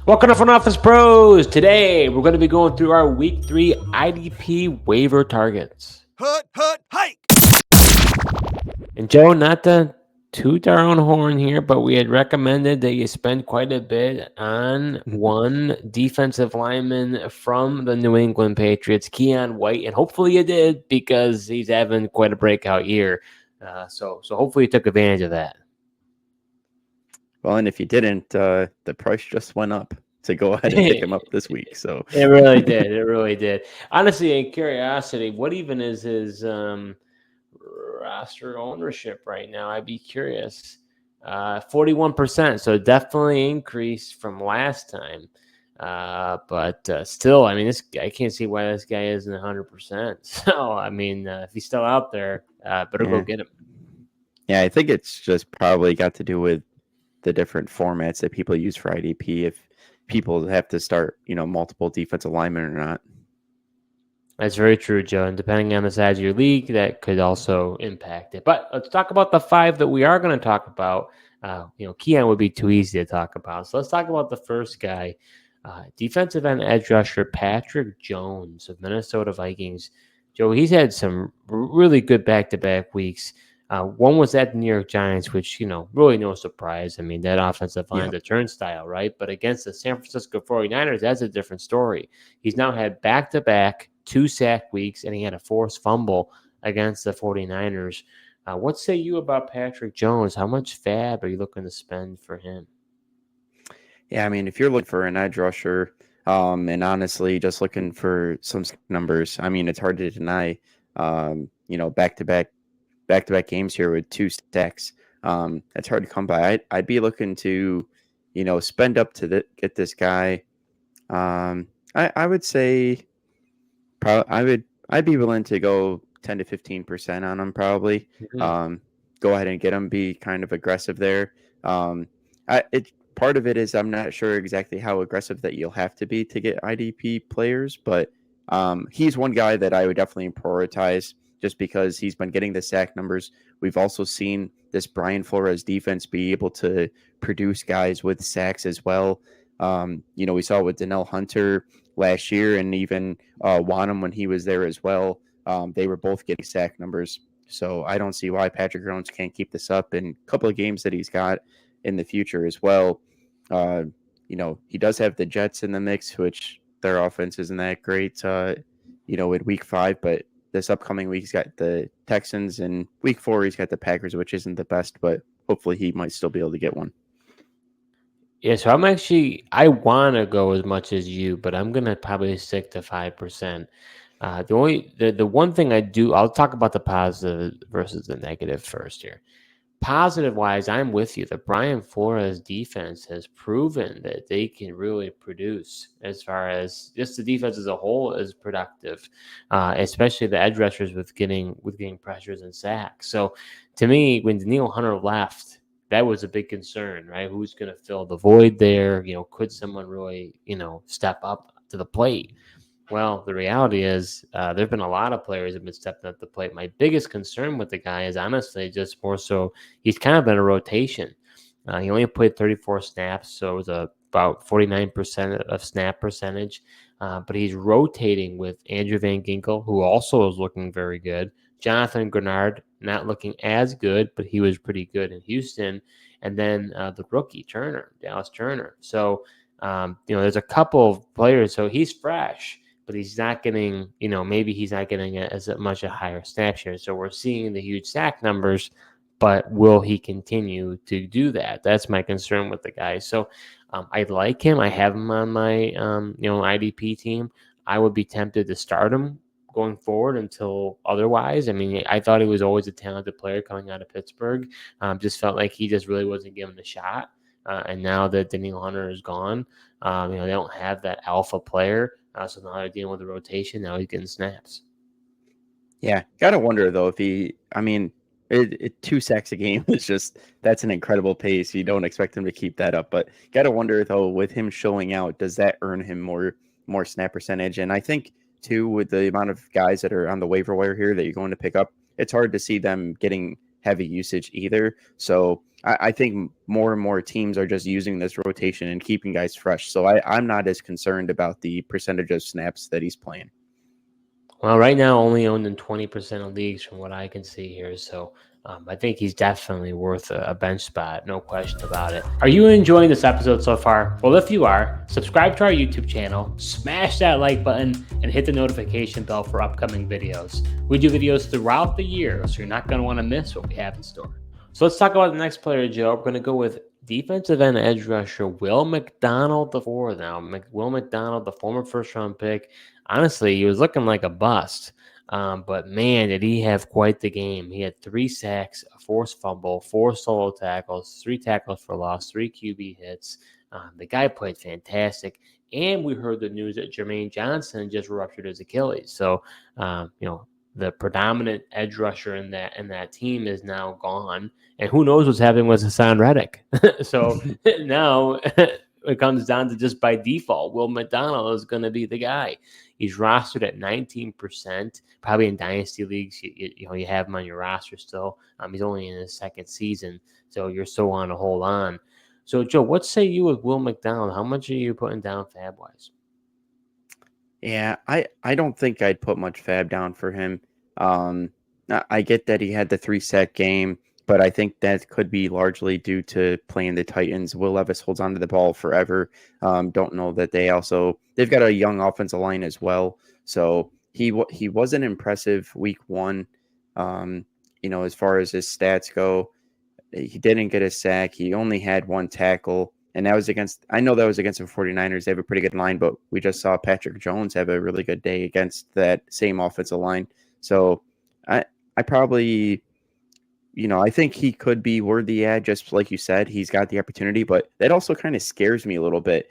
Welcome to Front Office Pros. Today, we're going to be going through our Week 3 IDP Waiver targets. Hike! And Joe, not to toot our own horn here, but we had recommended that you spend quite a bit on one defensive lineman from the New England Patriots, Keon White, and hopefully you did because he's having quite a breakout year. So hopefully you took advantage of that. Well, and if you didn't, the price just went up to go ahead and pick him up this week. So It really did. It really did. Honestly, in curiosity, what even is his roster ownership right now? I'd be curious. 41%, so definitely increased from last time. But still, I mean, I can't see why this guy isn't 100%. So, I mean, if he's still out there, better go get him. Yeah, I think it's just probably got to do with the different formats that people use for IDP. If people have to start, multiple defensive linemen or not. That's very true, Joe. And depending on the size of your league, that could also impact it. But let's talk about the 5 that we are going to talk about. Keon would be too easy to talk about. So let's talk about the first guy, defensive end edge rusher Patrick Jones of Minnesota Vikings. Joe, he's had some really good back-to-back weeks. One was at the New York Giants, which, really no surprise. I mean, that offensive line, the turnstile, right? But against the San Francisco 49ers, that's a different story. He's now had back-to-back 2 sack weeks, and he had a forced fumble against the 49ers. What say you about Patrick Jones? How much FAAB are you looking to spend for him? Yeah, I mean, if you're looking for an edge rusher, and honestly, just looking for some numbers, I mean, it's hard to deny, back-to-back games here with 2 sacks. It's hard to come by. I'd be looking to, spend up to get this guy. I would say, I'd be willing to go 10 to 15% on him probably. Mm-hmm. Go ahead and get him. Be kind of aggressive there. Part of it is I'm not sure exactly how aggressive that you'll have to be to get IDP players, but he's one guy that I would definitely prioritize just because he's been getting the sack numbers. We've also seen this Brian Flores defense be able to produce guys with sacks as well. We saw it with Danielle Hunter last year, and even Wanham when he was there as well. They were both getting sack numbers. So I don't see why Patrick Jones can't keep this up in a couple of games that he's got in the future as well. He does have the Jets in the mix, which their offense isn't that great, in week 5, but this upcoming week he's got the Texans, and week 4 he's got the Packers, which isn't the best, but hopefully he might still be able to get one. Yeah, so I want to go as much as you, but I'm going to probably stick to 5%. The one thing I'll talk about the positive versus the negative first here. Positive wise, I'm with you. The Brian Flores defense has proven that they can really produce as far as just the defense as a whole is productive, especially the edge rushers with getting pressures and sacks. So to me, when Danielle Hunter left, that was a big concern, right? Who's going to fill the void there? Could someone really, step up to the plate? Well, the reality is there have been a lot of players have been stepping up the plate. My biggest concern with the guy is honestly just more so he's kind of been a rotation. He only played 34 snaps, so it was about 49% of snap percentage. But he's rotating with Andrew Van Ginkel, who also is looking very good. Jonathan Grenard, not looking as good, but he was pretty good in Houston. And then the rookie, Dallas Turner. So, there's a couple of players. So he's fresh, but he's not getting, maybe he's not getting as much a higher snap share. So we're seeing the huge sack numbers, but will he continue to do that? That's my concern with the guy. So I like him. I have him on my, IDP team. I would be tempted to start him going forward until otherwise. I mean, I thought he was always a talented player coming out of Pittsburgh. Just felt like he just really wasn't given the shot. And now that Danielle Hunter is gone, they don't have that alpha player. So now they're dealing with the rotation. Now he's getting snaps. Yeah, gotta wonder though if 2 sacks a game is that's an incredible pace. You don't expect him to keep that up, but gotta wonder though with him showing out, does that earn him more snap percentage? And I think too with the amount of guys that are on the waiver wire here that you're going to pick up, it's hard to see them getting heavy usage either. So I think more and more teams are just using this rotation and keeping guys fresh. So I'm not as concerned about the percentage of snaps that he's playing. Well, right now, only owned in 20% of leagues from what I can see here. So I think he's definitely worth a bench spot, no question about it. Are you enjoying this episode so far? Well, if you are, subscribe to our YouTube channel, smash that like button, and hit the notification bell for upcoming videos. We do videos throughout the year, so you're not going to want to miss what we have in store. So let's talk about the next player, Joe. We're going to go with defensive end edge rusher Will McDonald IV. Now, Will McDonald, the former first-round pick, honestly, he was looking like a bust. But man, did he have quite the game. He had 3 sacks, a forced fumble, 4 solo tackles, 3 tackles for loss, 3 QB hits. The guy played fantastic. And we heard the news that Jermaine Johnson just ruptured his Achilles. So, the predominant edge rusher in that team is now gone. And who knows what's happening with Hassan Reddick. So now it comes down to just by default, Will McDonald is going to be the guy. He's rostered at 19%, probably in dynasty leagues. You have him on your roster still. He's only in his 2nd season, so you're still want to hold on. So, Joe, what say you with Will McDonald? How much are you putting down FAAB wise? Yeah, I don't think I'd put much FAAB down for him. I get that he had the 3-sack game, but I think that could be largely due to playing the Titans. Will Levis holds onto the ball forever. Don't know that they've got a young offensive line as well. So he wasn't impressive week 1. As far as his stats go, he didn't get a sack. He only had 1 tackle. And that was I know that was against the 49ers. They have a pretty good line, but we just saw Patrick Jones have a really good day against that same offensive line. So I probably, I think he could be worthy at, just like you said, he's got the opportunity, but that also kind of scares me a little bit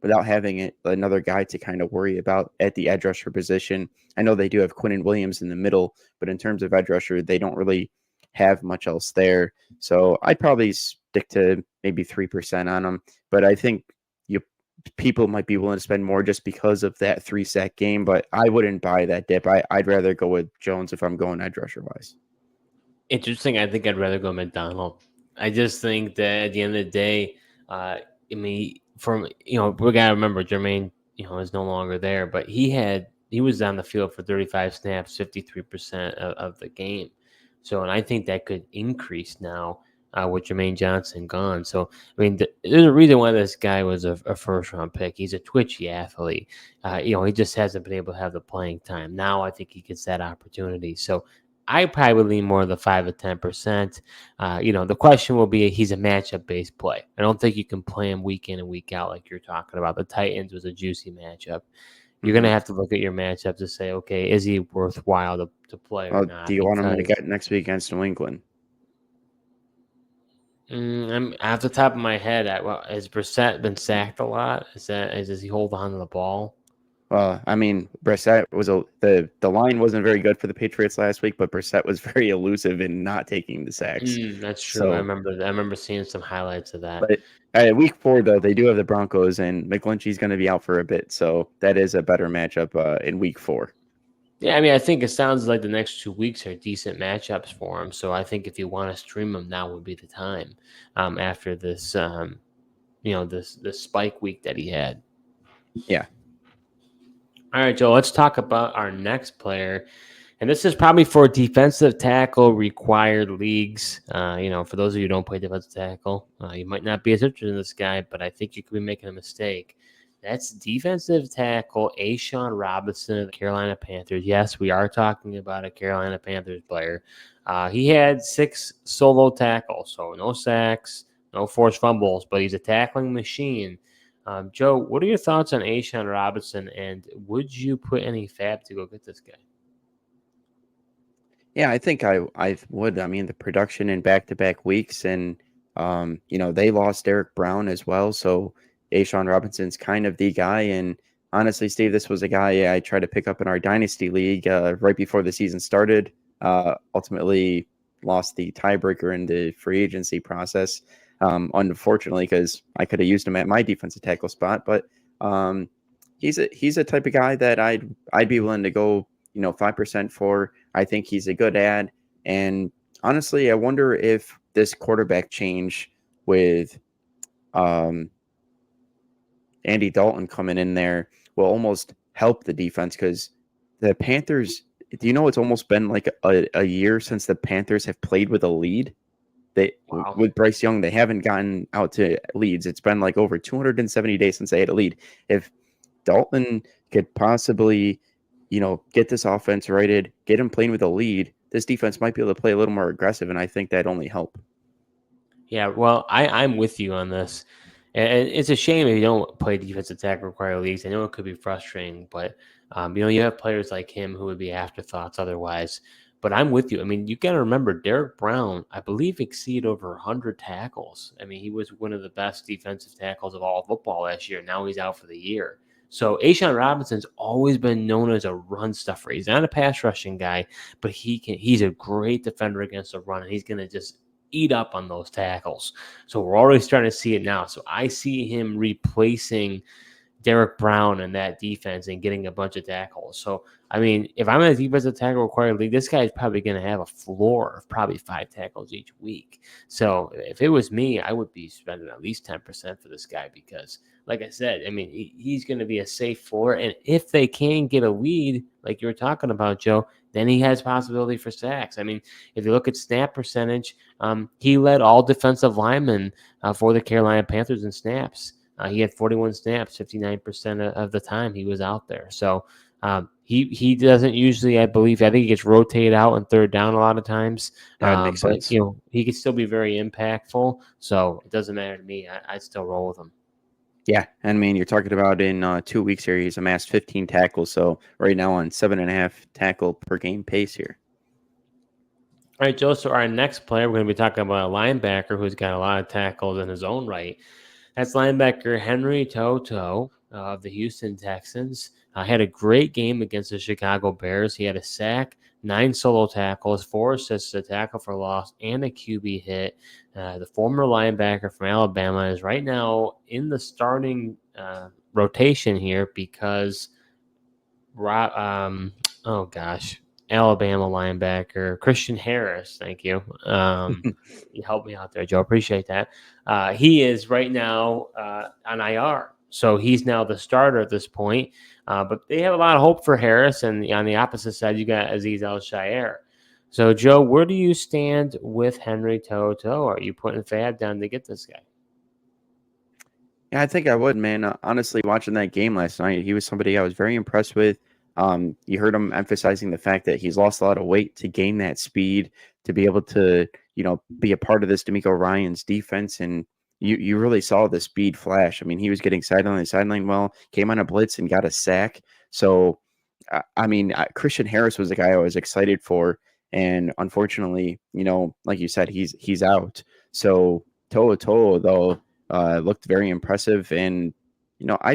without having another guy to kind of worry about at the edge rusher position. I know they do have Quinnen Williams in the middle, but in terms of edge rusher, they don't really have much else there. So I'd probably stick to maybe 3% on them, but I think people might be willing to spend more just because of that 3-sack game, but I wouldn't buy that dip. I'd rather go with Jones if I'm going edge rusher wise. Interesting. I think I'd rather go McDonald. I just think that at the end of the day, we gotta remember Jermaine, is no longer there, but he was on the field for 35 snaps, 53% of the game. So, and I think that could increase now with Jermaine Johnson gone. So, there's a reason why this guy was a first-round pick. He's a twitchy athlete. He just hasn't been able to have the playing time. Now I think he gets that opportunity. So I probably lean more of the 5 to 10%. The question will be, he's a matchup-based play. I don't think you can play him week in and week out like you're talking about. The Titans was a juicy matchup. You're going to have to look at your matchup to say, okay, is he worthwhile to play or not? Do you want him to get next week against New England? I'm off the top of my head. Has Brissett been sacked a lot? Does he hold on to the ball? Brissett was the line wasn't very good for the Patriots last week, but Brissett was very elusive in not taking the sacks. That's true. So, I remember seeing some highlights of that. But week 4 though, they do have the Broncos, and McGlinchey's going to be out for a bit, so that is a better matchup in week 4. Yeah, I think it sounds like the next 2 weeks are decent matchups for him. So I think if you want to stream him, now would be the time. After this, this spike week that he had. Yeah. All right, Joe. Let's talk about our next player, and this is probably for defensive tackle required leagues. For those of you who don't play defensive tackle, you might not be as interested in this guy, but I think you could be making a mistake. That's defensive tackle A'Shawn Robinson of the Carolina Panthers. Yes, we are talking about a Carolina Panthers player. He had 6 solo tackles, so no sacks, no forced fumbles, but he's a tackling machine. Joe, what are your thoughts on A'Shawn Robinson, and would you put any FAAB to go get this guy? Yeah, I think I would. The production in back-to-back weeks, and they lost Derek Brown as well, so A'Shawn Robinson's kind of the guy. And honestly, Steve, this was a guy I tried to pick up in our dynasty league right before the season started. Ultimately, lost the tiebreaker in the free agency process, unfortunately, because I could have used him at my defensive tackle spot. But he's a type of guy that I'd be willing to go 5% for. I think he's a good ad, and Honestly, I wonder if this quarterback change with um, Andy Dalton coming in there will almost help the defense because the Panthers. Do you know it's almost been like a year since the Panthers have played with a lead? They Wow. with Bryce Young, they haven't gotten out to leads. It's been like over 270 days since they had a lead. If Dalton could possibly, get this offense righted, get him playing with a lead, this defense might be able to play a little more aggressive, and I think that'd only help. Yeah, well, I'm with you on this. And it's a shame if you don't play defensive tackle required leagues. I know it could be frustrating, but you have players like him who would be afterthoughts otherwise. But I'm with you. I mean, you got to remember Derek Brown, I believe, exceeded over 100 tackles. I mean, he was one of the best defensive tackles of all football last year. Now he's out for the year. So Ashawn Robinson's always been known as a run stuffer. He's not a pass rushing guy, but he's a great defender against the run, and he's going to just eat up on those tackles. So we're already starting to see it now. So I see him replacing Derek Brown in that defense and getting a bunch of tackles. So, I mean, if I'm in a defensive tackle required league, this guy's probably going to have a floor of probably 5 tackles each week. So, if it was me, I would be spending at least 10% for this guy because, like I said, I mean, he's going to be a safe floor. And if they can get a lead, like you were talking about, Joe, then he has possibility for sacks. I mean, if you look at snap percentage, he led all defensive linemen for the Carolina Panthers in snaps. He had 41 snaps, 59% of the time he was out there. So he doesn't usually, I think he gets rotated out on third down a lot of times. That makes But sense. he can still be very impactful. So it doesn't matter to me. I still roll with him. Yeah, I mean, you're talking about in 2 weeks here, he's amassed 15 tackles, so right now on 7.5 tackle per game pace here. All right, Joe. So our next player, we're going to be talking about a linebacker who's got a lot of tackles in his own right. That's linebacker Henry Toto of the Houston Texans. Had a great game against the Chicago Bears. He had a sack, 9 solo tackles, 4 assists, a tackle for loss, and a QB hit. The former linebacker from Alabama is right now in the starting rotation here because oh gosh, Alabama linebacker Christian Harris. Thank you. You helped me out there, Joe. Appreciate that. He is right now on IR, so he's now the starter at this point. But they have a lot of hope for Harris, and on the opposite side, you got Aziz Al-Shaair. So, Joe, where do you stand with Henry Toto? Are you putting FAAB down to get this guy? Yeah, I think I would, man. Honestly, watching that game last night, he was somebody I was very impressed with. You heard him emphasizing the fact that he's lost a lot of weight to gain that speed, to be able to, be a part of this D'Amico Ryan's defense. And you really saw the speed flash. I mean, he was getting sideline well, came on a blitz and got a sack. So, I mean, Christian Harris was the guy I was excited for. And unfortunately, like you said, he's out. So Toa though, looked very impressive, and I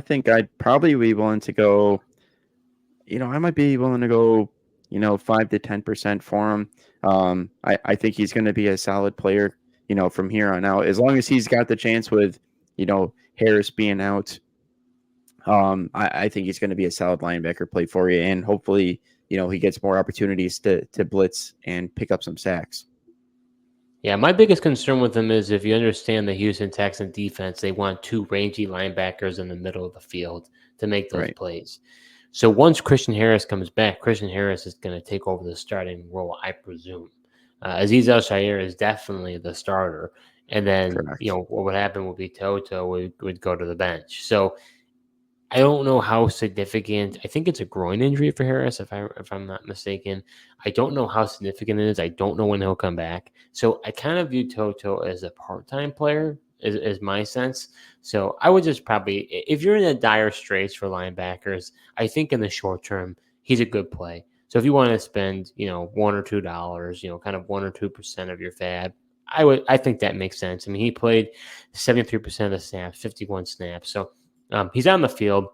think I'd probably be willing to go. I might be willing to go. 5 to 10% for him. I think he's going to be a solid player. From here on out, as long as he's got the chance with, Harris being out. I think he's going to be a solid linebacker play for you, and hopefully, he gets more opportunities to blitz and pick up some sacks. Yeah, my biggest concern with them is if you understand the Houston Texans defense, they want 2 rangy linebackers in the middle of the field to make those Right. plays. So once Christian Harris comes back, Christian Harris is going to take over the starting role, I presume. Aziz Al-Shaair is definitely the starter. And then, Correct. what would happen would be Toto would go to the bench. So I don't know how significant. I think it's a groin injury for Harris, if I'm not mistaken. I don't know how significant it is. I don't know when he'll come back. So I kind of view Toto as a part-time player, is my sense. So I would just probably, if you're in a dire straits for linebackers, I think in the short term he's a good play. So if you want to spend, $1 or $2, kind of 1 or 2% of your FAAB, I think that makes sense. I mean, he played 73% of the snaps, 51 snaps. So he's on the field.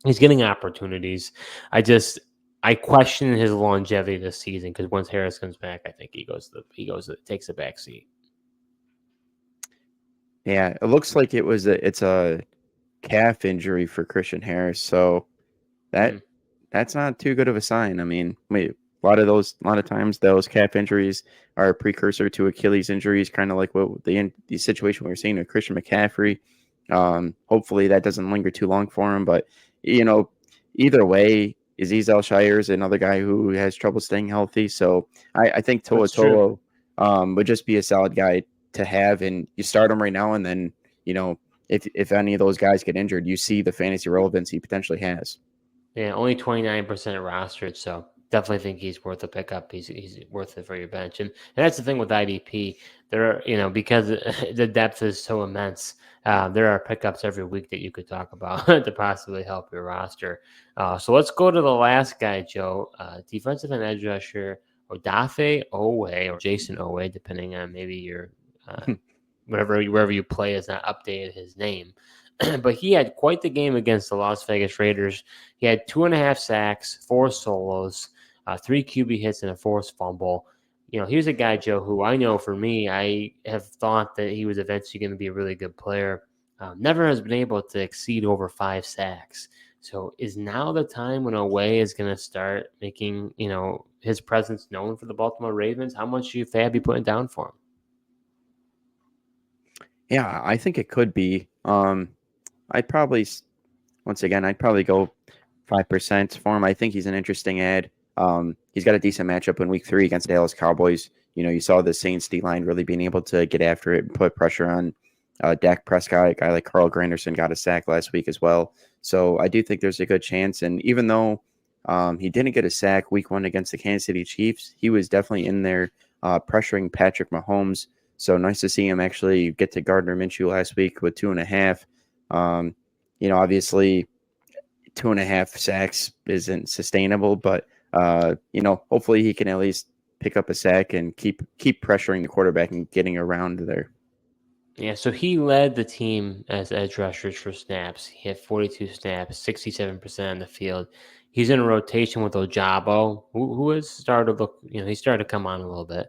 He's getting opportunities. I question his longevity this season because once Harris comes back, I think takes a back seat. Yeah, it looks like it's a calf injury for Christian Harris, so that Mm. that's not too good of a sign. I mean, wait, A lot of times those calf injuries are a precursor to Achilles injuries, kind of like what the situation we were seeing with Christian McCaffrey. Hopefully that doesn't linger too long for him, but you know, either way, Azeez Al-Shaair is another guy who has trouble staying healthy. So I think Toa That's true. would just be a solid guy to have, and you start him right now, and then you know if any of those guys get injured, you see the fantasy relevance he potentially has. Yeah, only 29% rostered, so definitely think he's worth a pickup. He's worth it for your bench. And that's the thing with IDP. There are, because the depth is so immense, there are pickups every week that you could talk about to possibly help your roster. So let's go to the last guy, Joe. Defensive and edge rusher, Odafe Oweh or Jason Oweh, depending on maybe your wherever you play has not updated his name. But he had quite the game against the Las Vegas Raiders. He had 2.5 sacks, 4 solos, 3 QB hits, and a forced fumble. Here's a guy, Joe, who I know for me, I have thought that he was eventually going to be a really good player. Never has been able to exceed over 5 sacks. So is now the time when Oweh is going to start making, his presence known for the Baltimore Ravens? How much do you FAAB be putting down for him? Yeah, I think it could be. I'd probably I'd probably go 5% for him. I think he's an interesting ad. He's got a decent matchup in week 3 against the Dallas Cowboys. You saw the Saints D line really being able to get after it and put pressure on Dak Prescott. A guy like Carl Granderson got a sack last week as well. So I do think there's a good chance. And even though he didn't get a sack week 1 against the Kansas City Chiefs, he was definitely in there pressuring Patrick Mahomes. So nice to see him actually get to Gardner Minshew last week with 2.5. Obviously 2.5 sacks isn't sustainable, but hopefully he can at least pick up a sack and keep pressuring the quarterback and getting around there. Yeah, so he led the team as edge rushers for snaps. He had 42 snaps, 67% on the field. He's in a rotation with Ojabo, who has started to look, he started to come on a little bit.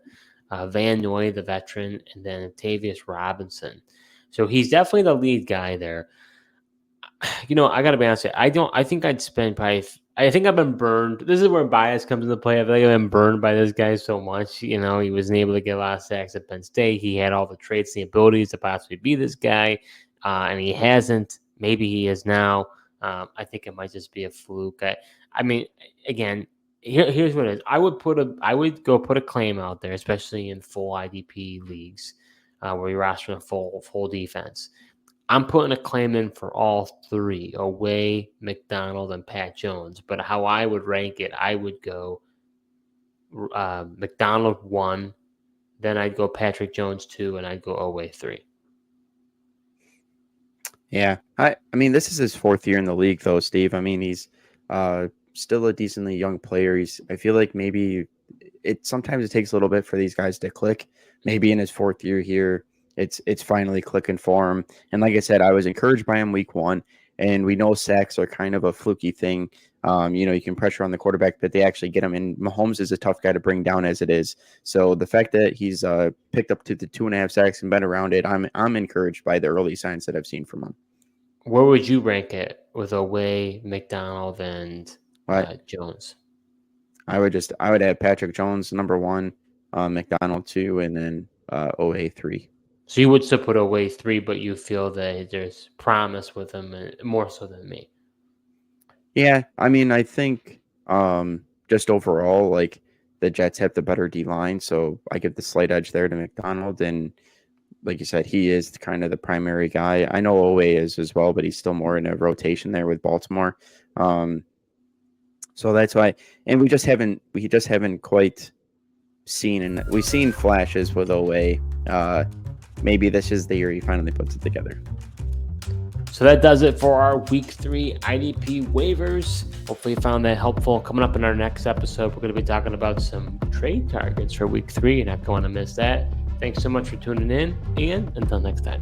Van Noy, the veteran, and then Tavius Robinson. So he's definitely the lead guy there. I got to be honest. I think I'd spend probably. I think I've been burned. This is where bias comes into play. I feel like I've been burned by this guy so much. He wasn't able to get a lot of sacks at Penn State. He had all the traits and the abilities to possibly be this guy, and he hasn't. Maybe he is now. I think it might just be a fluke. I mean, again, here's what it is. I would go put a claim out there, especially in full IDP leagues, where you're rostering a full defense. I'm putting a claim in for all 3, Oweh, McDonald, and Pat Jones. But how I would rank it, I would go McDonald 1, then I'd go Patrick Jones 2, and I'd go Oweh 3. Yeah, I mean, this is his 4th year in the league, though, Steve. I mean, he's still a decently young player. I feel like maybe sometimes it takes a little bit for these guys to click. Maybe in his 4th year here, it's finally clicking for him. And like I said, I was encouraged by him week 1, and we know sacks are kind of a fluky thing. You can pressure on the quarterback, but they actually get him. And Mahomes is a tough guy to bring down as it is. So the fact that he's picked up to the 2.5 sacks and been around it, I'm encouraged by the early signs that I've seen from him. Where would you rank it with Oweh, McDonald, and Jones? I would add Patrick Jones number 1, McDonald 2, and then Oweh 3. So you would still put Oweh 3, but you feel that there's promise with him more so than me. Yeah, I mean, I think just overall, like the Jets have the better D line, so I give the slight edge there to McDonald. And like you said, he is kind of the primary guy. I know Oweh is as well, but he's still more in a rotation there with Baltimore. So that's why, and we just haven't quite seen, and we've seen flashes with Oweh. Maybe this is the year he finally puts it together. So that does it for our week 3 IDP waivers. Hopefully you found that helpful. Coming up in our next episode, we're going to be talking about some trade targets for week 3. You're not going to miss that. Thanks so much for tuning in, and until next time.